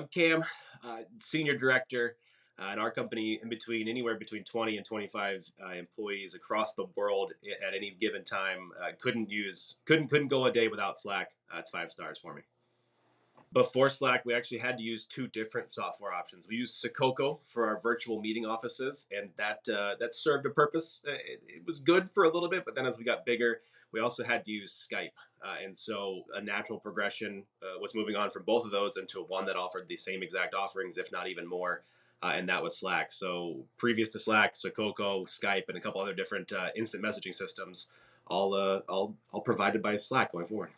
I'm Cam, senior director in our company. In between anywhere between 20 and 25 employees across the world at any given time. Couldn't go a day without Slack. It's 5 stars for me. Before Slack, we actually had to use two different software options. We used Sococo for our virtual meeting offices, and that served a purpose. It was good for a little bit, but then as we got bigger, we also had to use Skype, and so a natural progression was moving on from both of those into one that offered the same exact offerings, if not even more, and that was Slack. So previous to Slack, Sococo, Skype, and a couple other different instant messaging systems, all provided by Slack going forward.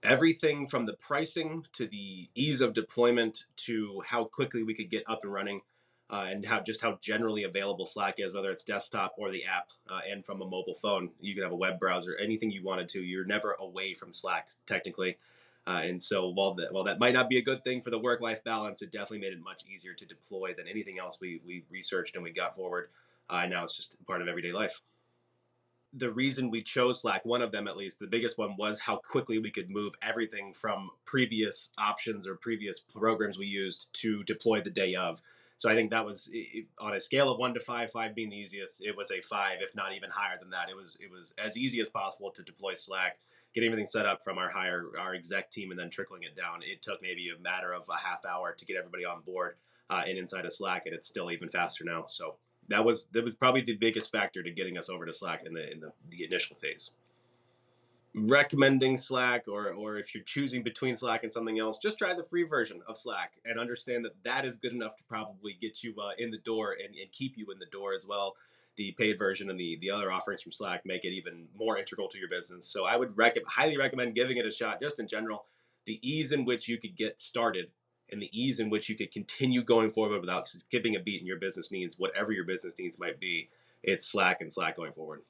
Everything from the pricing to the ease of deployment to how quickly we could get up and running, and how generally available Slack is, whether it's desktop or the app, and from a mobile phone. You can have a web browser, anything you wanted to. You're never away from Slack technically, and so while that might not be a good thing for the work-life balance, it definitely made it much easier to deploy than anything else we researched and we got forward. And now it's just part of everyday life. The reason we chose Slack, one of them at least, the biggest one, was how quickly we could move everything from previous options or previous programs we used to deploy the day of. So I think that was on a scale of 1 to 5, 5 being the easiest. It was a 5, if not even higher than that. It was as easy as possible to deploy Slack, get everything set up from our exec team, and then trickling it down. It took maybe a matter of a half hour to get everybody on board and inside of Slack, and it's still even faster now. So that was probably the biggest factor to getting us over to Slack in the initial phase. Recommending Slack, or if you're choosing between Slack and something else, just try the free version of Slack and understand that that is good enough to probably get you in the door, and keep you in the door as well. The paid version and the other offerings from Slack make it even more integral to your business. So I would highly recommend giving it a shot. Just in general, the ease in which you could get started and the ease in which you could continue going forward without skipping a beat in your business needs, whatever your business needs might be, it's Slack and Slack going forward.